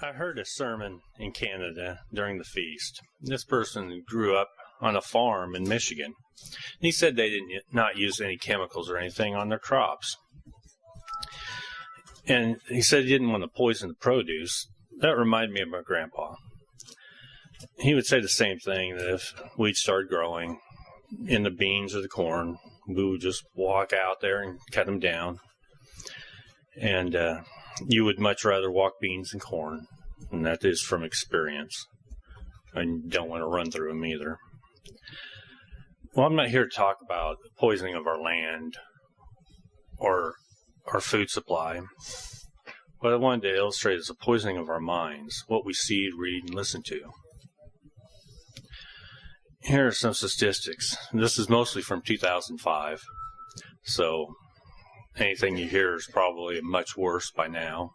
I heard a sermon in Canada during the feast. This person grew up on a farm in Michigan. And he said they did not use any chemicals or anything on their crops. And he said he didn't want to poison the produce. That reminded me of my grandpa. He would say the same thing, that if we'd start growing in the beans or the corn, we would just walk out there and cut them down. And you would much rather walk beans than corn, and that is from experience. And you don't want to run through them either. Well, I'm not here to talk about the poisoning of our land or our food supply. What I wanted to illustrate is the poisoning of our minds, what we see, read, and listen to. Here are some statistics. This is mostly from 2005, so anything you hear is probably much worse by now.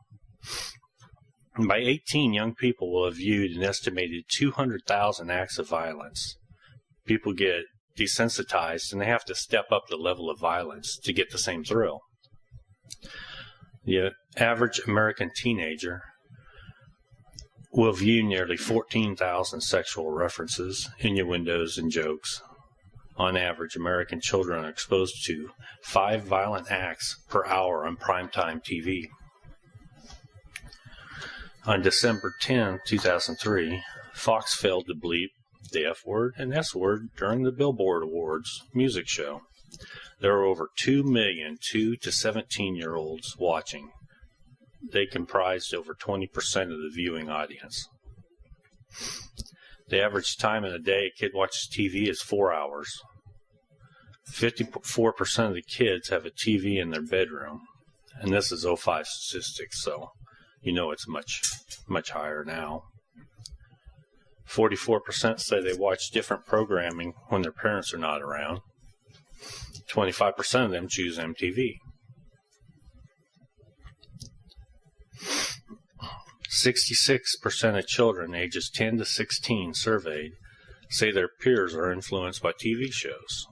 And by 18, young people will have viewed an estimated 200,000 acts of violence. People get desensitized, and they have to step up the level of violence to get the same thrill. The average American teenager will view nearly 14,000 sexual references, innuendos, and jokes. On average, American children are exposed to 5 violent acts per hour on primetime TV. On December 10, 2003, Fox failed to bleep the F word and S word during the Billboard Awards music show. There were over 2 million 2 to 17-year-olds watching. They comprised over 20% of the viewing audience. The average time in a day a kid watches TV is 4 hours. 54% of the kids have a TV in their bedroom. And this is 05 statistics, so you know it's much higher now. 44% say they watch different programming when their parents are not around. 25% of them choose MTV. 66% of children ages 10 to 16 surveyed say their peers are influenced by TV shows.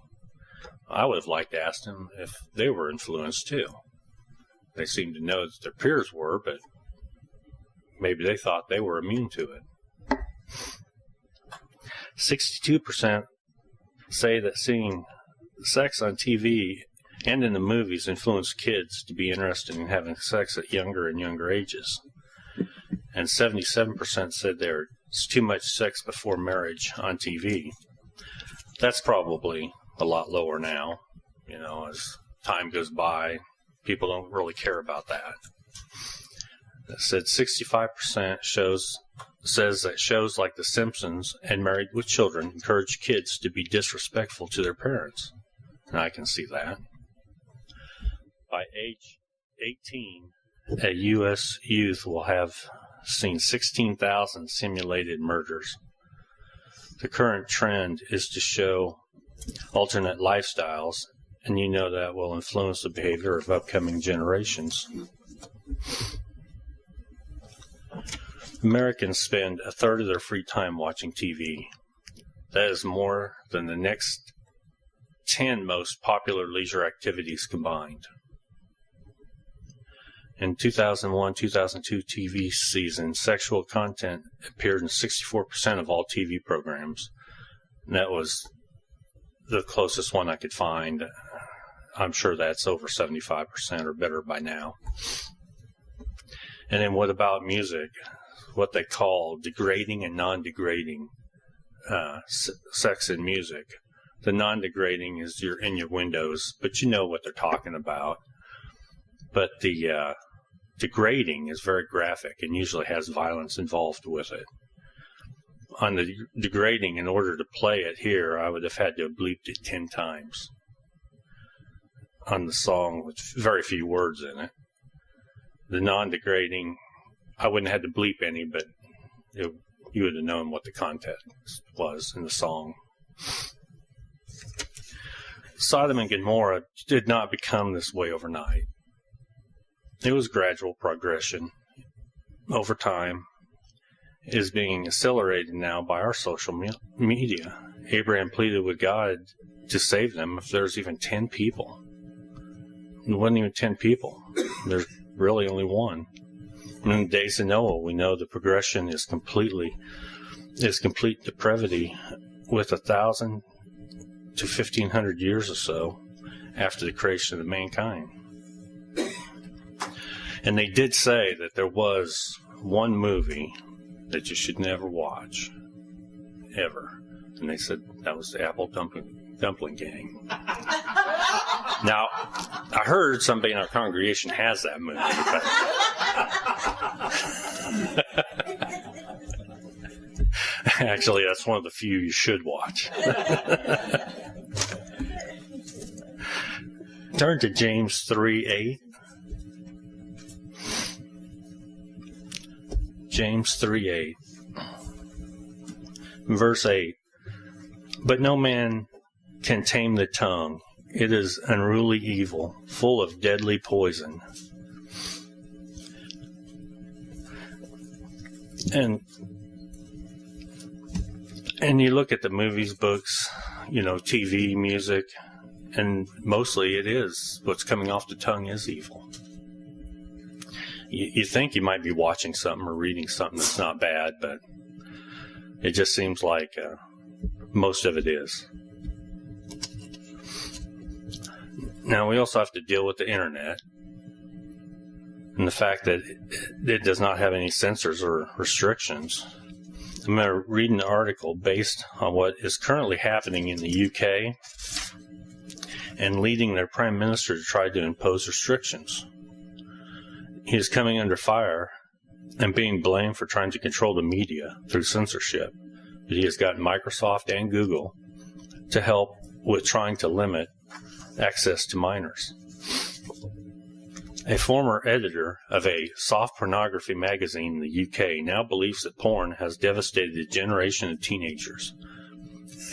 I would have liked to ask them if they were influenced too. They seem to know that their peers were, but maybe they thought they were immune to it. 62% say that seeing sex on TV and in the movies influence kids to be interested in having sex at younger and younger ages. And 77% said there's too much sex before marriage on TV. That's probably a lot lower now. You know, as time goes by, people don't really care about that. It said 65% says that shows like The Simpsons and Married with Children encourage kids to be disrespectful to their parents. And I can see that. By age 18, a U.S. youth will have seen 16,000 simulated murders. The current trend is to show alternate lifestyles, and you know that will influence the behavior of upcoming generations. Americans spend a third of their free time watching TV. That is more than the next 10 most popular leisure activities combined. In 2001-2002 TV season, sexual content appeared in 64% of all TV programs. And that was the closest one I could find. I'm sure that's over 75% or better by now. And then what about music? What they call degrading and non-degrading sex in music. The non-degrading is your innuendos, but you know what they're talking about. But the degrading is very graphic and usually has violence involved with it. On the degrading, in order to play it here, I would have had to have bleeped it 10 times. On the song with very few words in it. The non-degrading, I wouldn't have had to bleep any, but you would have known what the context was in the song. Sodom and Gomorrah did not become this way overnight. It was gradual progression over time. It is being accelerated now by our social media. Abraham pleaded with God to save them if there's even 10 people. It wasn't even 10 people. There's really only one. In the days of Noah, we know the progression is complete depravity with 1,000 to 1,500 years or so after the creation of mankind. And they did say that there was one movie that you should never watch, ever. And they said that was the Apple Dumpling Gang. Now, I heard somebody in our congregation has that movie, but actually, that's one of the few you should watch. Turn to James 3:8. James 3:8. Verse 8. But no man can tame the tongue. It is unruly evil, full of deadly poison. And you look at the movies, books, TV, music, and mostly it is what's coming off the tongue is evil. You think you might be watching something or reading something that's not bad, but it just seems like most of it is. Now, we also have to deal with the internet and the fact that it does not have any censors or restrictions. I'm going to read an article based on what is currently happening in the UK and leading their Prime Minister to try to impose restrictions. He is coming under fire and being blamed for trying to control the media through censorship. But he has gotten Microsoft and Google to help with trying to limit access to minors. A former editor of a soft pornography magazine in the UK now believes that porn has devastated a generation of teenagers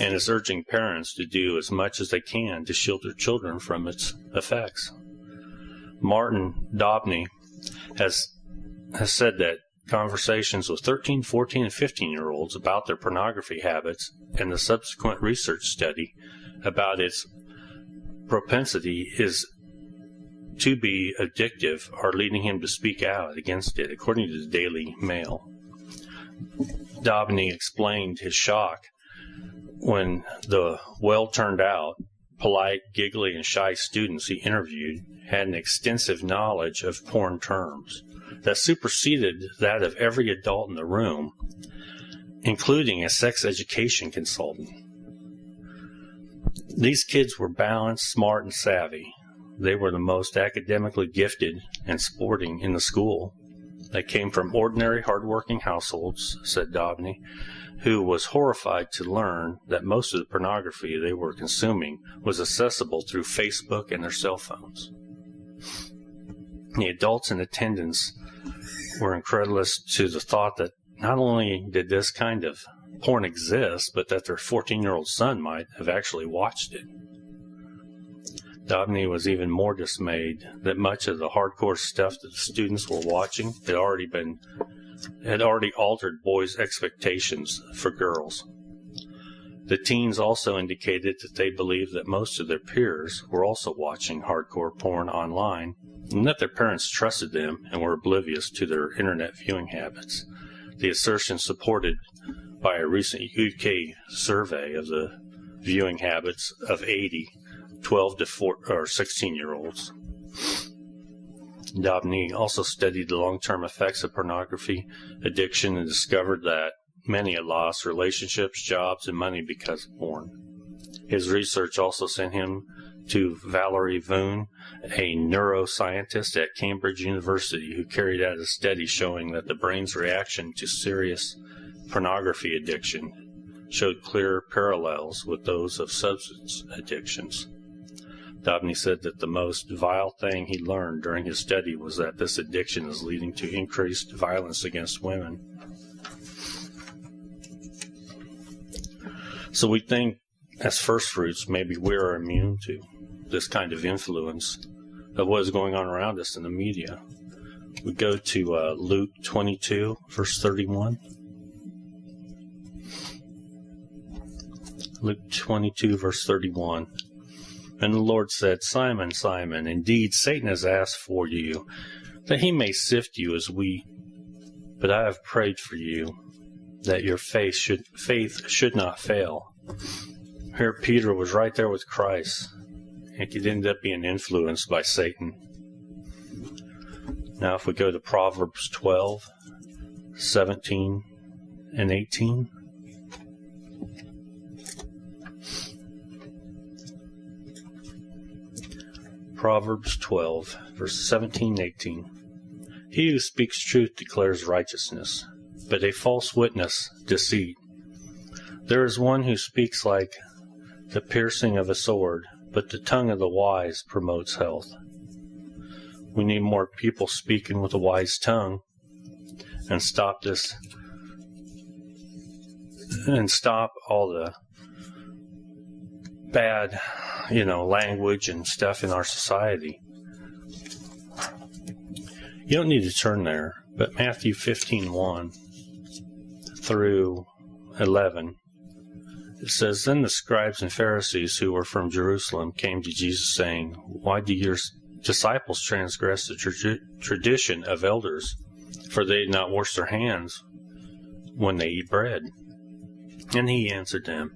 and is urging parents to do as much as they can to shield their children from its effects. Martin Dobney has said that conversations with 13, 14, and 15-year-olds about their pornography habits and the subsequent research study about its propensity is to be addictive are leading him to speak out against it, according to the Daily Mail. Dobney explained his shock when the well-turned-out, polite, giggly, and shy students he interviewed had an extensive knowledge of porn terms that superseded that of every adult in the room, including a sex education consultant. These kids were balanced, smart, and savvy. They were the most academically gifted and sporting in the school. They came from ordinary, hardworking households, said Dobney, who was horrified to learn that most of the pornography they were consuming was accessible through Facebook and their cell phones. The adults in attendance were incredulous to the thought that not only did this kind of porn exist, but that their 14-year-old son might have actually watched it. Dobney was even more dismayed that much of the hardcore stuff that the students were watching had already altered boys' expectations for girls. The teens also indicated that they believed that most of their peers were also watching hardcore porn online, and that their parents trusted them and were oblivious to their internet viewing habits. The assertion supported by a recent UK survey of the viewing habits of 80 12 to 16-year-olds. Dobney also studied the long-term effects of pornography addiction and discovered that many had lost relationships, jobs, and money because of porn. His research also sent him to Valerie Voon, a neuroscientist at Cambridge University, who carried out a study showing that the brain's reaction to serious pornography addiction showed clear parallels with those of substance addictions. Dobney said that the most vile thing he learned during his study was that this addiction is leading to increased violence against women. So we think, as first fruits, maybe we're immune to this kind of influence of what is going on around us in the media. We go to Luke 22, verse 31. Luke 22, verse 31. And the Lord said, Simon, Simon, indeed Satan has asked for you that he may sift you as wheat. But I have prayed for you, that your faith should not fail. Here Peter was right there with Christ, and could end up being influenced by Satan. Now if we go to Proverbs 12, 17, and 18. Proverbs 12, verses 17 and 18. He who speaks truth declares righteousness, but a false witness deceit. There is one who speaks like the piercing of a sword, but the tongue of the wise promotes health. We need more people speaking with a wise tongue and stop all the bad, language and stuff in our society. You don't need to turn there, but Matthew 15:1 through 11, it says, Then the scribes and Pharisees who were from Jerusalem came to Jesus, saying, Why do your disciples transgress the tradition of elders? For they did not wash their hands when they eat bread. And he answered them,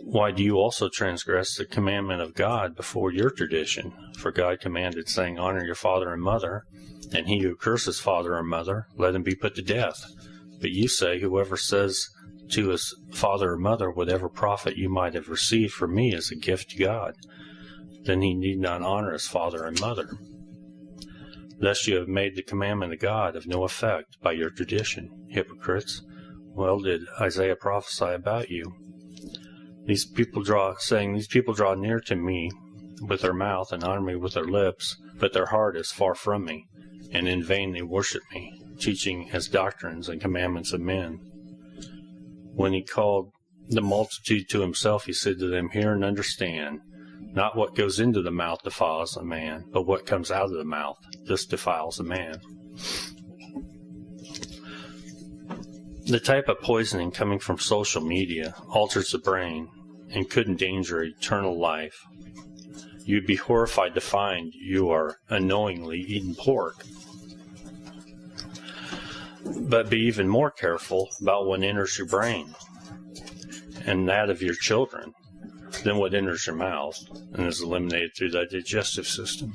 Why do you also transgress the commandment of God before your tradition? For God commanded, saying, Honor your father and mother, and he who curses father or mother, let him be put to death. But you say, Whoever says to his father or mother, Whatever profit you might have received from me is a gift to God, then he need not honor his father and mother. Thus you have made the commandment of God of no effect by your tradition, hypocrites. Well did Isaiah prophesy about you. These people draw near to me with their mouth and honor me with their lips, but their heart is far from me, and in vain they worship me, teaching as doctrines and commandments of men. When he called the multitude to himself, he said to them, Hear and understand. Not what goes into the mouth defiles a man, but what comes out of the mouth, this defiles a man. The type of poisoning coming from social media alters the brain and could endanger eternal life. You'd be horrified to find you are unknowingly eating pork. But be even more careful about what enters your brain and that of your children than what enters your mouth and is eliminated through the digestive system.